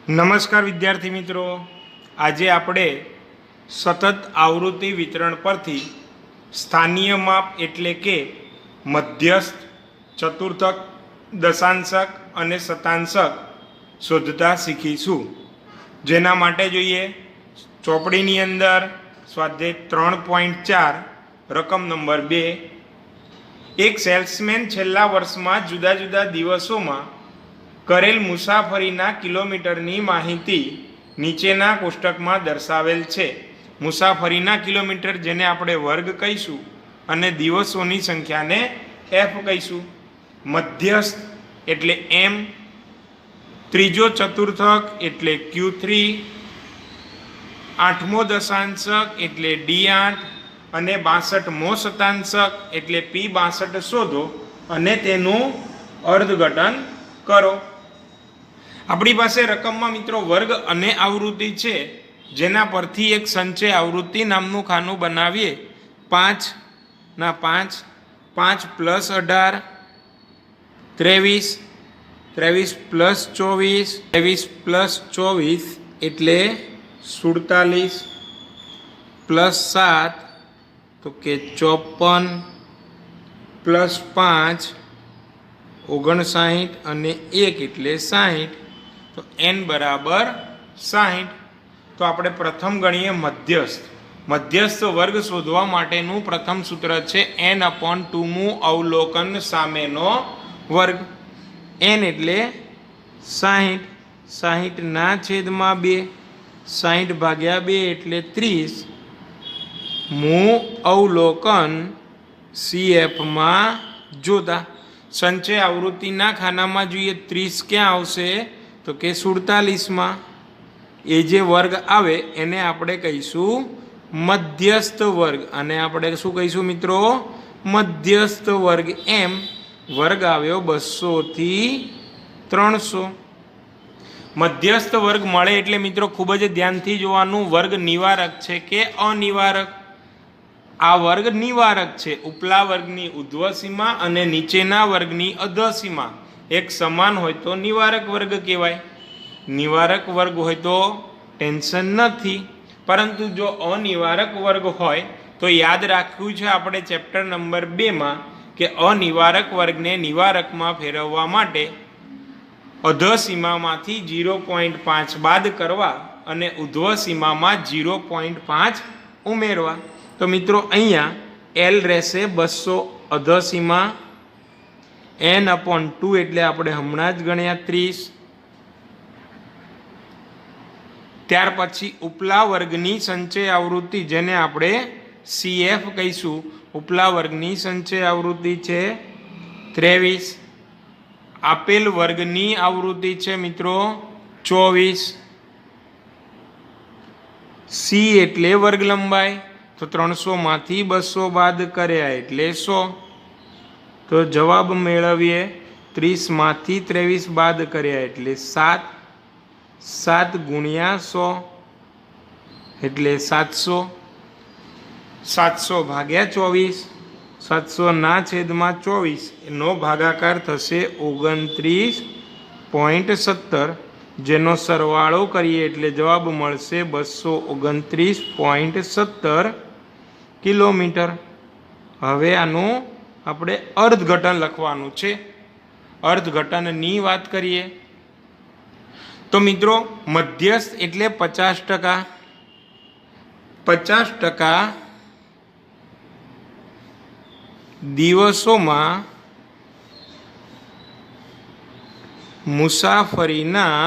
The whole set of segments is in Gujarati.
નમસ્કાર વિદ્યાર્થી મિત્રો, આજે આપણે સતત આવૃત્તિ વિતરણ પરથી સ્થાનીય માપ એટલે કે મધ્યસ્થ, ચતુર્થક, દશાંશક અને શતાંશક શોધતા શીખીશું. જેના માટે જોઈએ ચોપડીની અંદર સ્વાધ્યાય 3.4 રકમ નંબર 2. એક સેલ્સમેન છેલ્લા વર્ષમાં જુદા જુદા દિવસોમાં કરેલ મુસાફરીના કિલોમીટરની માહિતી નીચેના કોષ્ટકમાં દર્શાવેલ છે. મુસાફરીના કિલોમીટર જેને આપણે વર્ગ કહીશું અને દિવસોની સંખ્યાને એફ કહીશું. મધ્યસ્થ એટલે એમ, ત્રીજો ચતુર્થક એટલે Q3, આઠમો દશાંશક એટલે D8 અને 62મો શતાંશક એટલે P62 શોધો અને તેનું અર્થઘટન કરો. આપણી પાસે રકમમાં મિત્રો વર્ગ અને આવૃત્તિ છે, જેના પરથી એક સંચય આવૃત્તિ નામનું ખાનું બનાવીએ. 5 ના 5, 5 + 18 23, 23 + 24, 23 + 24 એટલે 47 + 7 તો કે 54 + 5 59 અને 1 એટલે 60, તો n બરાબર 60. તો આપણે પ્રથમ ગણીએ મધ્યસ્થ. મધ્યસ્થ વર્ગ શોધવા માટેનું પ્રથમ સૂત્ર છે n/2મું અવલોકન સામેનો વર્ગ. n એટલે 60, 60 ના છેદમાં 2, 60 ભાગ્યા 2 એટલે 30. મું અવલોકન CFમાં જોતા સંચય આવૃત્તિના ખાનામાં જોઈએ 30 ક્યાં આવશે તો કે 47માં. એ જે વર્ગ આવે એને આપણે કહીશું મધ્યસ્થ વર્ગ, અને આપણે શું કહીશું મિત્રો? મધ્યસ્થ વર્ગ. એમ વર્ગ આવ્યો 200 થી 300. મધ્યસ્થ વર્ગ મળે એટલે મિત્રો ખૂબ જ ધ્યાનથી જોવાનું, વર્ગ નિવારક છે કે અનિવારક. આ વર્ગ નિવારક છે. ઉપલા વર્ગની ઉર્ધ્વ સીમા અને નીચેના વર્ગની અધઃ સીમા એક સમાન હોય તો નિવારક વર્ગ કહેવાય. નિવારક વર્ગ હોય તો ટેન્શન નથી, પરંતુ જો અનિવારક વર્ગ હોય તો યાદ રાખવું છે આપણે ચેપ્ટર નંબર 2માં કે અનિવારક વર્ગને નિવારકમાં ફેરવવા માટે અધઃ સીમામાંથી 0.5 બાદ કરવા અને ઉર્ધ્વ સીમામાં 0.5 ઉમેરવા. તો મિત્રો અહીંયા L રહેશે 200 અધઃ સીમા, n/2 એટલે આપણે હમણાં જ ગણ્યા 30. ત્યાર પછી ઉપલા વર્ગની સંચય આવૃત્તિ જેને આપણે CF કહીશું. ઉપલા વર્ગની સંચય આવૃત્તિ છે 23. આપેલ વર્ગની આવૃત્તિ છે મિત્રો 24. C એટલે વર્ગ લંબાઈ, તો 300માંથી 200 બાદ કર્યા એટલે 100. તો જવાબ મેળવીએ 30માંથી 23 બાદ કર્યા એટલે 7, 7 ગુણ્યા 100 એટલે 700, 700 ભાગ્યા 24, 700 ના છેદમાં 24 એનો ભાગાકાર થશે 29.17, જેનો સરવાળો કરીએ એટલે જવાબ મળશે 229.17 કિલોમીટર. હવે આનું આપણે અર્થઘટન લખવાનું છે. અર્થઘટનની વાત કરીએ તો મિત્રો મધ્યસ્થ એટલે 50%. 50% દિવસોમાં મુસાફરીના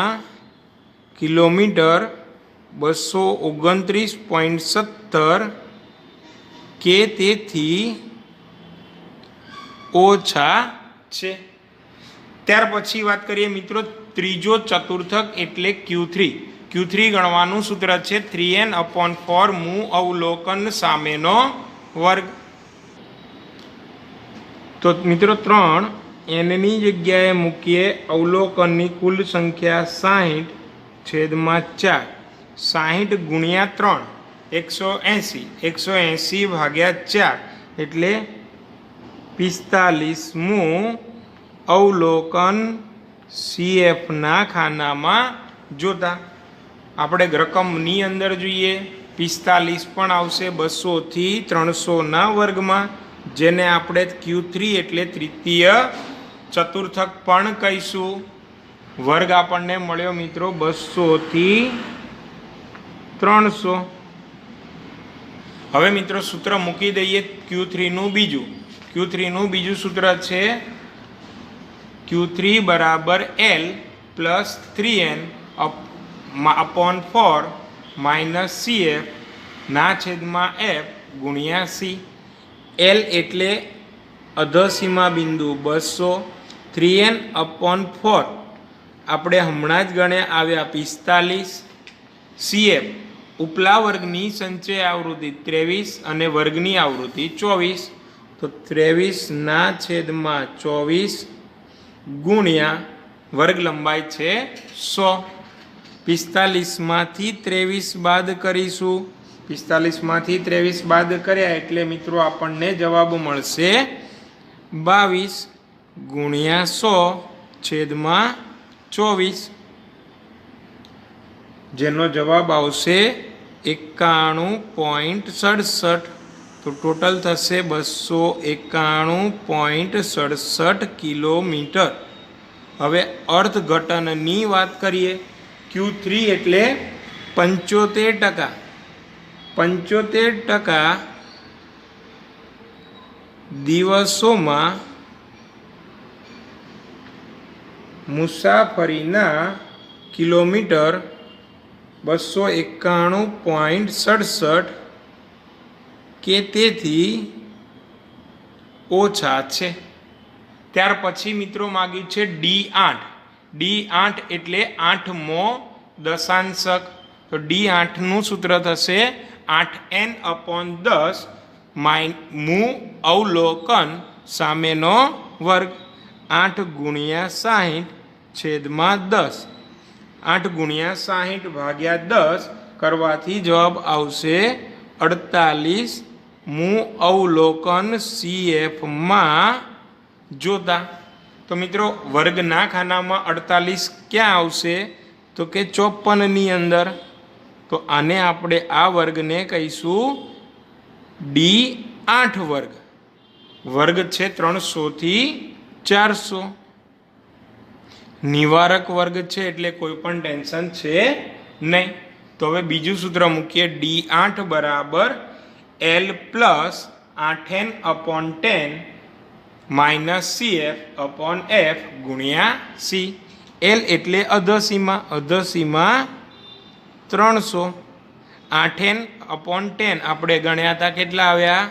કિલોમીટર 229.17 કે તેથી ઓછા છે. ત્યાર પછી વાત કરીએ મિત્રો ત્રીજો ચતુર્થક એટલે Q3. Q3 ગણવાનું સૂત્ર છે 3n/4 મું અવલોકન સામેનો વર્ગ. તો મિત્રો 3 nની જગ્યાએ મૂકીએ અવલોકનની કુલ સંખ્યા 60 છેદમાં 4. 60 ગુણ્યા 3 180, 180 ભાગ્યા 4 એટલે 45મું અવલોકન CFના ખાનામાં જોતા આપણે રકમની અંદર જોઈએ 45 પણ આવશે 200 થી 300 વર્ગમાં, જેને આપણે Q3 એટલે તૃતીય ચતુર્થક પણ કહીશું. વર્ગ આપણને મળ્યો મિત્રો 200 થી 300. હવે મિત્રો સૂત્ર મૂકી દઈએ Q3 નું બીજું. Q3 નું બીજું સૂત્ર છે Q3 બરાબર L plus 3N upon 4 minus CF ના છેદમાં F ગુણ્યા C. L એટલે અધસીમા બિંદુ 200, 3N અપોન 4 આપણે હમણાં જ ગણ્યા આવ્યા 45, CF ઉપલા વર્ગની સંચય આવૃત્તિ 23 અને વર્ગની આવૃત્તિ 24, તો 23 ના છેદમાં 24 ગુણ્યા વર્ગ લંબાઈ છે 100. 45 માંથી 23 બાદ કરીશું. 45 માંથી 23 બાદ કર્યા એટલે મિત્રો આપણને જવાબ મળશે 22 ગુણ્યા 100 છેદમાં 24, જેનો જવાબ આવશે 91.67. તો ટોટલ થશે 291.67 કિલોમીટર. હવે અર્થઘટનની વાત કરીએ. Q3 એટલે 75%. 75% દિવસોમાં મુસાફરીના કિલોમીટર 291.67 કે તેથી ઓછા છે. ત્યાર પછી મિત્રો માગ્યું છે D8. D8 એટલે 8મો દશાંશક. તો D8 નું સૂત્ર થશે 8N અપોન 10 મુ અવલોકન સામેનો વર્ગ 8 ગુણ્યા 60 છેદમાં 10. 8 ગુણ્યા 60 ભાગ્યા 10 કરવાથી જવાબ આવશે 48 મુ અવલોકન CF માં જોતા. તો મિત્રો વર્ગના ખાનામાં 48 ક્યાં આવશે? તો કે 54 અંદર. તો આને આપણે આ વર્ગને કહીશું D8 વર્ગ. વર્ગ છે 300 થી 400. નિવારક વર્ગ છે એટલે કોઈ પણ ટેન્શન છે નહીં. તો હવે બીજું સૂત્ર મૂકીએ. D8 બરાબર L plus 8N upon 10 minus CF upon F ગુણ્યા C. L એટલે અધસીમા. અધસીમા 300. 8N અપોન 10 આપણે ગણ્યા હતા, કેટલા આવ્યા?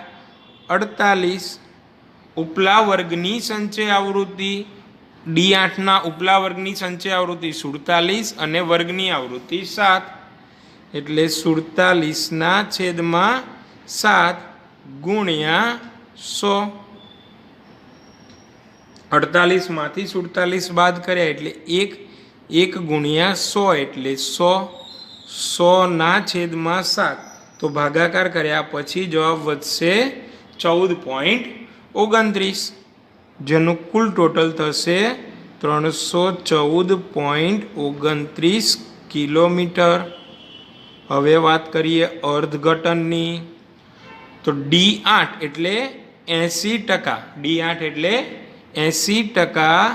48. ઉપલા વર્ગની સંચય આવૃત્તિ D8 ના ઉપલા વર્ગની સંચય આવૃત્તિ 47 અને વર્ગની આવૃત્તિ 7, એટલે 47 ના છેદમાં 7 ગુણ્યા 100. 48 માંથી 47 બાદ કર્યા એટલે 1 ગુણ્યા 100 એટલે 100. 100 ના છેદમાં 7. તો ભાગાકાર કર્યા પછી જવાબ વધશે 14.29, જેનું કુલ ટોટલ થશે 314.29 કિલોમીટર. હવે વાત કરીએ અર્થઘટનની. તો D8 એટલે 80%. D8 એટલે 80%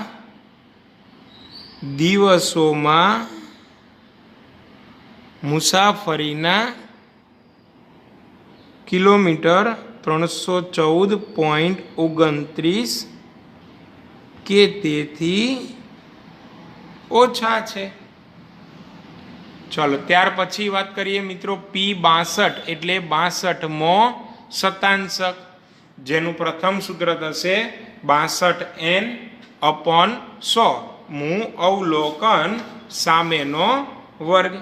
દિવસોમાં મુસાફરીના કિલોમીટર 314.29 કે તેથી ઓછા છે. ચાલો ત્યાર પછી વાત કરીએ મિત્રો P62 એટલે 62મો શતાંશક, જેનું પ્રથમ સૂત્ર થશે 62N અપોન 100 મુ અવલોકન સામેનો વર્ગ.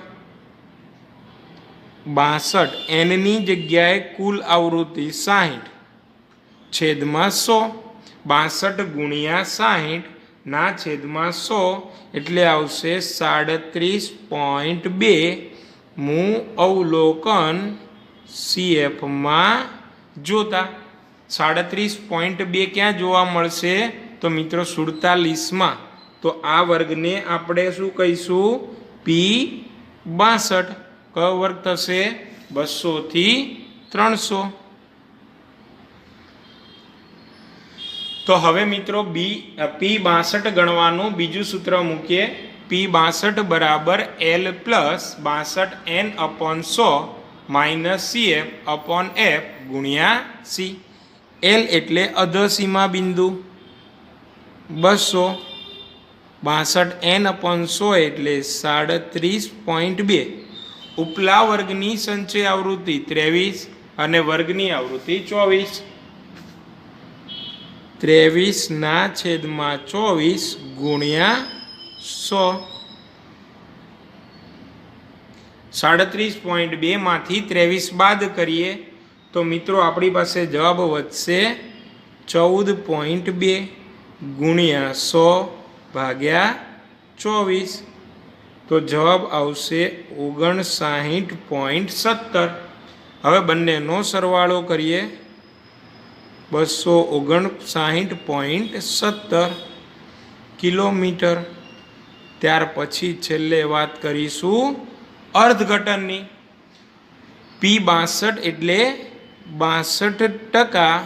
62 N ની જગ્યાએ કુલ આવૃત્તિ 60 છેદમાં 100. 62 ગુણ્યા 60 ના છેદમાં 100 એટલે આવશે 37.2 મુ અવલોકન CF માં જોતા. 37.2 ક્યાં જોવા મળશે? તો મિત્રો 47 માં. તો આ વર્ગને આપણે શું કહીશું? P62 કયો વર્ગ થશે 200 થી 300। તો હવે મિત્રો P62 ગણવાનું બીજું સૂત્ર મૂકીએ। P62 બરાબર L plus 62N/100 minus CF/F ગુણ્યા C। L એટલે અધસીમા બિંદુ 200, 62N/100 એટલે 37.2। ઉપલા વર્ગની સંચય આવૃત્તિ 23 અને વર્ગની આવૃત્તિ 24। 23/24 ગુણ્યા 100। 37.2 માંથી 23 બાદ કરીએ તો મિત્રો આપણી પાસે જવાબ વધશે 14.2 ગુણ્યા 100/24। તો જવાબ આવશે 59.17। હવે બંનેનો સરવાળો કરીએ 259.17 કિલોમીટર। ત્યાર પછી છેલ્લે વાત કરીશું અર્થઘટનની। P62 એટલે 62%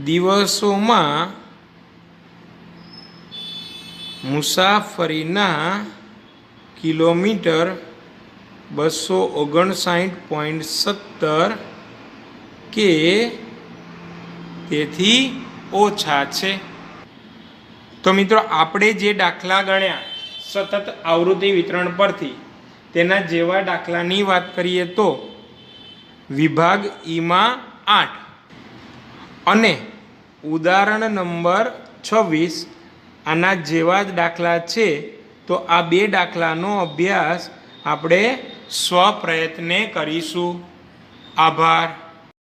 દિવસોમાં મુસાફરીના કિલોમીટર 259.17 કે તેથી ઓછા છે। તો મિત્રો આપણે જે દાખલા ગણ્યા સતત આવૃત્તિ વિતરણ પરથી તેના જેવા દાખલાની વાત કરીએ તો વિભાગ ઈમાં 8 અને ઉદાહરણ નંબર 26 આના જેવા જ દાખલા છે। તો આ બે દાખલાનો અભ્યાસ આપણે સ્વપ્રયત્ને કરીશું। આભાર।